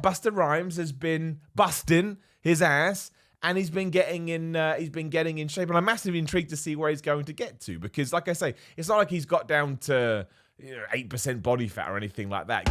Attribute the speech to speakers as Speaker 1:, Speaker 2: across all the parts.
Speaker 1: Busta Rhymes has been busting his ass, and he's been getting in shape, and I'm massively intrigued to see where he's going to get to, because like I say, it's not like he's got down to 8% body fat or anything like that.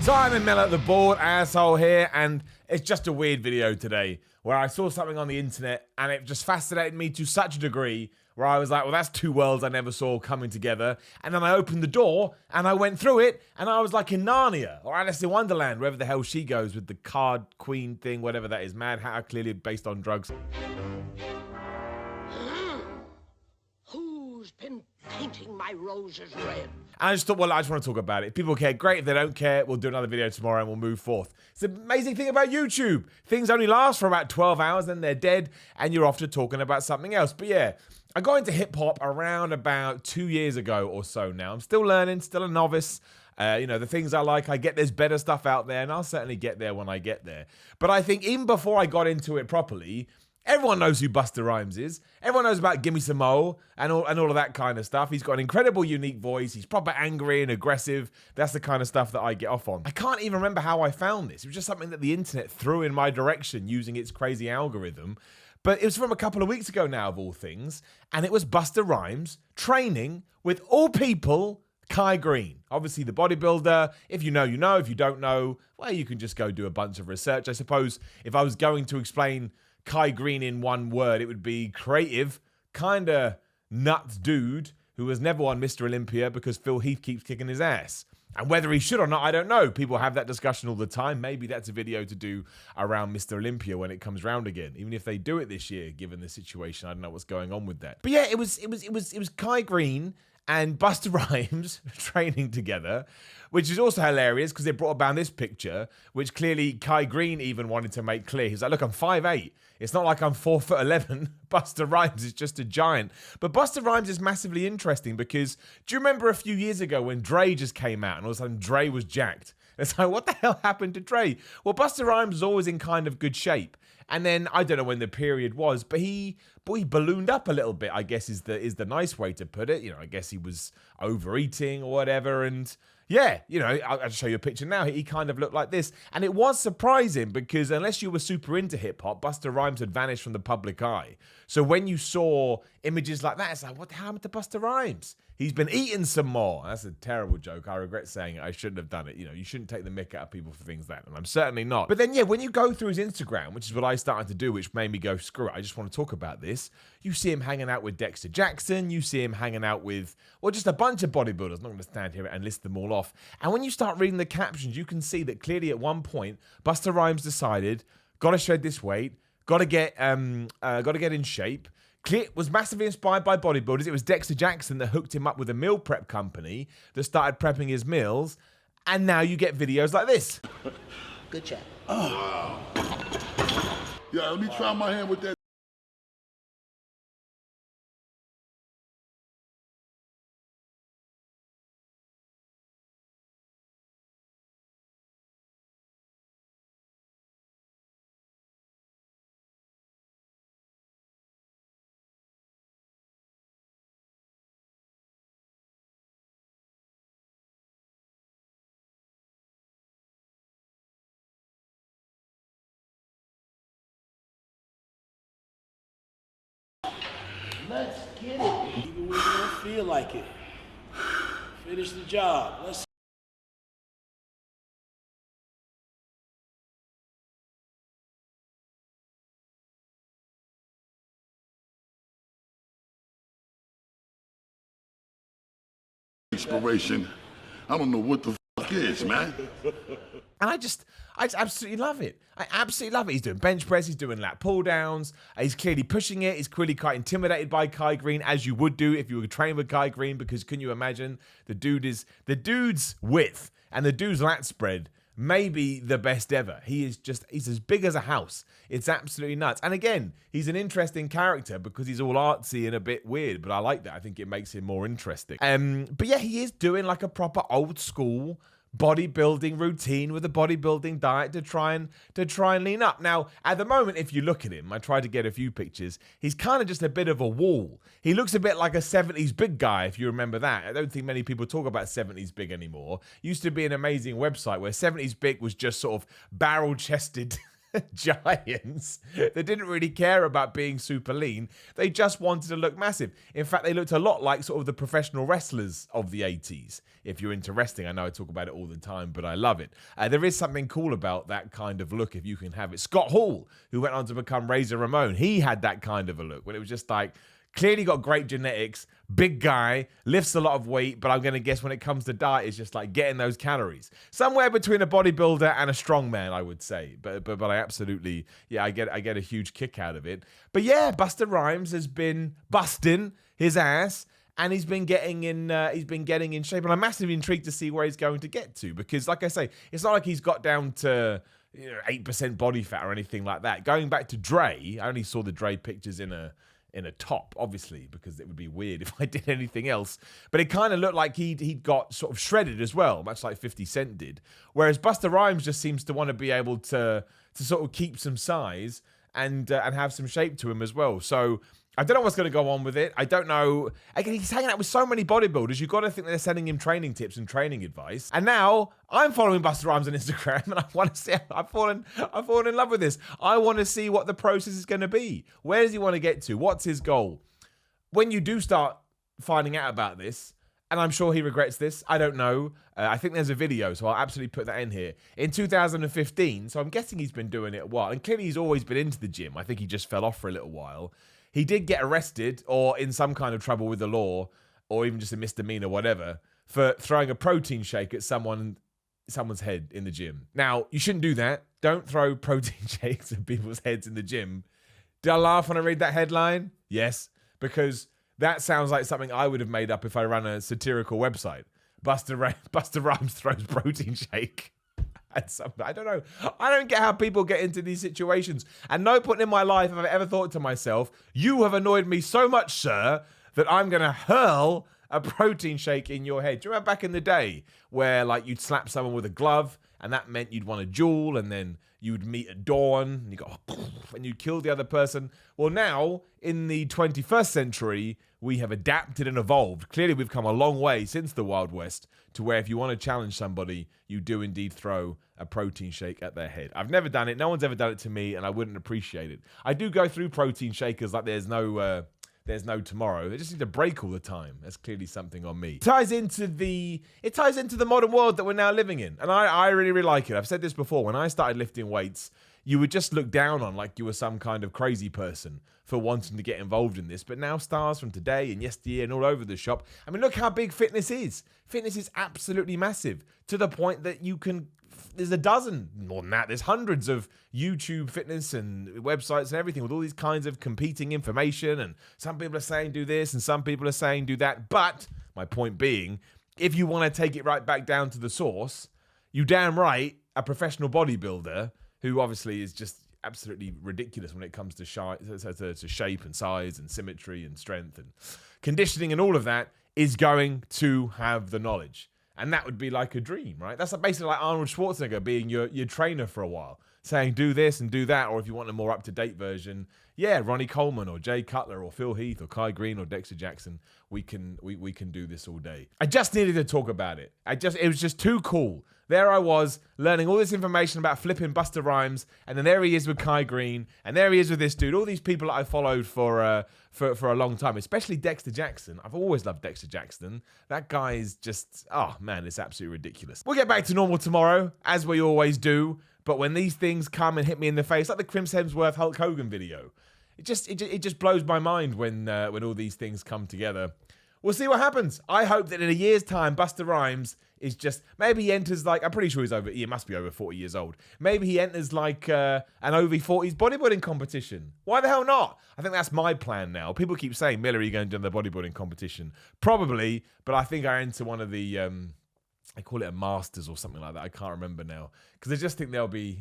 Speaker 1: So I'm in Mel at the board asshole here, and it's just a weird video today where I saw something on the internet and it just fascinated me to such a degree where I was like, well, that's two worlds I never saw coming together. And then I opened the door and I went through it and I was like in Narnia or Alice in Wonderland, wherever the hell she goes with the card queen thing, whatever that is. Mad Hatter, clearly based on drugs.
Speaker 2: Who's been painting my roses red?
Speaker 1: And I just thought, well, I just want to talk about it. If people care, great. If they don't care, we'll do another video tomorrow and we'll move forth. It's the amazing thing about YouTube. Things only last for about 12 hours, then they're dead, and you're off to talking about something else. But yeah, I got into hip-hop around about 2 years ago or so now. I'm still learning, still a novice. The things I like, I get there's better stuff out there, and I'll certainly get there when I get there. But I think even before I got into it properly, everyone knows who Busta Rhymes is. Everyone knows about Gimme Some Mo and all of that kind of stuff. He's got an incredible, unique voice. He's proper angry and aggressive. That's the kind of stuff that I get off on. I can't even remember how I found this. It was just something that the internet threw in my direction using its crazy algorithm. But it was from a couple of weeks ago now, of all things. And it was Busta Rhymes training with, all people, Kai Greene. Obviously the bodybuilder. If you know, you know. If you don't know, well, you can just go do a bunch of research. I suppose if I was going to explain Kai Greene in one word, it would be creative, kinda nuts dude who has never won Mr. Olympia because Phil Heath keeps kicking his ass. And whether he should or not, I don't know. People have that discussion all the time. Maybe that's a video to do around Mr. Olympia when it comes round again. Even if they do it this year, given the situation, I don't know what's going on with that. But yeah, it was Kai Greene and Busta Rhymes training together, which is also hilarious because they brought about this picture, which clearly Kai Greene even wanted to make clear. He's like, look, I'm 5'8". It's not like I'm 4'11". Busta Rhymes is just a giant. But Busta Rhymes is massively interesting because do you remember a few years ago when Dre just came out and all of a sudden Dre was jacked? It's like, what the hell happened to Dre? Well, Busta Rhymes was always in kind of good shape. And then, I don't know when the period was, but he ballooned up a little bit, I guess is the nice way to put it. I guess he was overeating or whatever. And yeah, I'll show you a picture now. He kind of looked like this. And it was surprising because unless you were super into hip hop, Busta Rhymes had vanished from the public eye. So when you saw images like that, it's like, what happened to Busta Rhymes? He's been eating some more. That's a terrible joke. I regret saying it. I shouldn't have done it. You shouldn't take the mick out of people for things like that. And I'm certainly not. But then, yeah, when you go through his Instagram, which is what I started to do, which made me go, screw it, I just want to talk about this. You see him hanging out with Dexter Jackson. You see him hanging out with, well, just a bunch of bodybuilders. I'm not going to stand here and list them all off. And when you start reading the captions, you can see that clearly at one point, Busta Rhymes decided, got to shed this weight, got to get in shape. Was massively inspired by bodybuilders. It was Dexter Jackson that hooked him up with a meal prep company that started prepping his meals. And now you get videos like this.
Speaker 2: Good job.
Speaker 3: Oh. Wow. Yeah, let me try my hand with that.
Speaker 4: Let's get it. Even when you don't feel like it. Finish the job. Let's
Speaker 3: Inspiration. I don't know what the fuck is, man.
Speaker 1: And I just absolutely love it. I absolutely love it. He's doing bench press. He's doing lat pull downs. He's clearly pushing it. He's clearly quite intimidated by Kai Greene, as you would do if you were training with Kai Greene, because can you imagine the dude's width and the dude's lat spread may be the best ever. He's as big as a house. It's absolutely nuts. And again, he's an interesting character because he's all artsy and a bit weird, but I like that. I think it makes him more interesting. But yeah, he is doing like a proper old school bodybuilding routine with a bodybuilding diet to try and lean up. Now, at the moment, if you look at him, I tried to get a few pictures, he's kind of just a bit of a wall. He looks a bit like a 70s big guy, if you remember that. I don't think many people talk about 70s big anymore. Used to be an amazing website where 70s big was just sort of barrel-chested giants that didn't really care about being super lean. They just wanted to look massive. In fact, they looked a lot like sort of the professional wrestlers of the 80s. If you're into wrestling, I know I talk about it all the time, but I love it. There is something cool about that kind of look if you can have it. Scott Hall, who went on to become Razor Ramon, he had that kind of a look when it was just like, clearly got great genetics, big guy, lifts a lot of weight, but I'm going to guess when it comes to diet, it's just like getting those calories. Somewhere between a bodybuilder and a strongman, I would say. But I absolutely, I get a huge kick out of it. But yeah, Busta Rhymes has been busting his ass, and he's been getting in shape. And I'm massively intrigued to see where he's going to get to, because like I say, it's not like he's got down to 8% body fat or anything like that. Going back to Dre, I only saw the Dre pictures in a top, obviously, because it would be weird if I did anything else. But it kind of looked like he'd got sort of shredded as well, much like 50 Cent did. Whereas Busta Rhymes just seems to want to be able to sort of keep some size and have some shape to him as well. So I don't know what's going to go on with it. I don't know. Again, he's hanging out with so many bodybuilders. You've got to think they're sending him training tips and training advice. And now I'm following Busta Rhymes on Instagram, and I want to see. I've fallen in love with this. I want to see what the process is going to be. Where does he want to get to? What's his goal? When you do start finding out about this, and I'm sure he regrets this, I don't know. I think there's a video, so I'll absolutely put that in here. In 2015, so I'm guessing he's been doing it a while, and clearly he's always been into the gym. I think he just fell off for a little while. He did get arrested or in some kind of trouble with the law, or even just a misdemeanor, whatever, for throwing a protein shake at someone's head in the gym. Now, you shouldn't do that. Don't throw protein shakes at people's heads in the gym. Did I laugh when I read that headline? Yes, because that sounds like something I would have made up if I ran a satirical website. Busta Rhymes throws protein shake. I don't know. I don't get how people get into these situations. And no point in my life have I ever thought to myself, you have annoyed me so much, sir, that I'm going to hurl a protein shake in your head. Do you remember back in the day where like you'd slap someone with a glove and that meant you'd want a duel, and then you'd meet at dawn and you go, and you'd kill the other person? Well, now in the 21st century, we have adapted and evolved. Clearly, we've come a long way since the Wild West to where if you want to challenge somebody, you do indeed throw a protein shake at their head. I've never done it. No one's ever done it to me, and I wouldn't appreciate it. I do go through protein shakers like there's no tomorrow. They just need to break all the time. That's clearly something on me. It ties into the modern world that we're now living in, and I really, really like it. I've said this before. When I started lifting weights, you would just look down on like you were some kind of crazy person for wanting to get involved in this. But now stars from today and yesteryear and all over the shop. I mean, look how big fitness is. Fitness is absolutely massive, to the point that there's a dozen, more than that, there's hundreds of YouTube fitness and websites and everything with all these kinds of competing information. And some people are saying do this and some people are saying do that. But my point being, if you want to take it right back down to the source, you damn right, a professional bodybuilder who obviously is just absolutely ridiculous when it comes to shape and size and symmetry and strength and conditioning and all of that, is going to have the knowledge. And that would be like a dream, right? That's basically like Arnold Schwarzenegger being your trainer for a while, saying do this and do that. Or if you want a more up-to-date version, yeah, Ronnie Coleman or Jay Cutler or Phil Heath or Kai Greene or Dexter Jackson, we can do this all day. I just needed to talk about it. It was just too cool. There I was, learning all this information about flipping Busta Rhymes, and then there he is with Kai Greene, and there he is with this dude. All these people that I followed for a long time, especially Dexter Jackson. I've always loved Dexter Jackson. That guy is just, oh man, it's absolutely ridiculous. We'll get back to normal tomorrow, as we always do. But when these things come and hit me in the face, like the Chris Hemsworth Hulk Hogan video, it just blows my mind when all these things come together. We'll see what happens. I hope that in a year's time, Busta Rhymes is just, maybe he enters like, I'm pretty sure he must be over 40 years old. Maybe he enters like an OV40s bodybuilding competition. Why the hell not? I think that's my plan now. People keep saying, Miller, are you going to do the bodybuilding competition? Probably, but I think I enter one of the, I call it a Masters or something like that. I can't remember now. Because I just think there'll be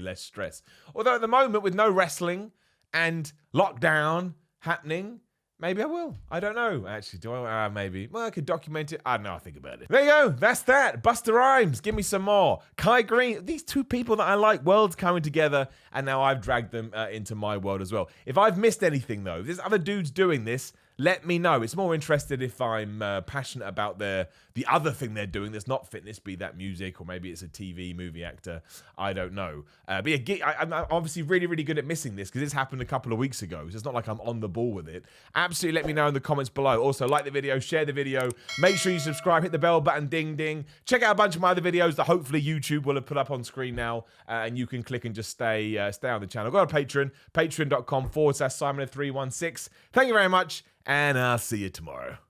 Speaker 1: less stress. Although at the moment, with no wrestling and lockdown happening, Maybe I will. I don't know. Actually, do I? Maybe. Well, I could document it. I don't know. I'll think about it. There you go. That's that. Busta Rhymes. Give me some more. Kai Greene. These two people that I like. Worlds coming together. And now I've dragged them into my world as well. If I've missed anything, though, if there's other dudes doing this, let me know. It's more interested if I'm passionate about the other thing they're doing that's not fitness, be that music, or maybe it's a TV movie actor. I don't know. But yeah, I'm obviously really, really good at missing this because this happened a couple of weeks ago. So it's not like I'm on the ball with it. Absolutely let me know in the comments below. Also, like the video, share the video. Make sure you subscribe, hit the bell button, ding, ding. Check out a bunch of my other videos that hopefully YouTube will have put up on screen now. And you can click and just stay on the channel. Go to Patreon, patreon.com/Simon316. Thank you very much. And I'll see you tomorrow.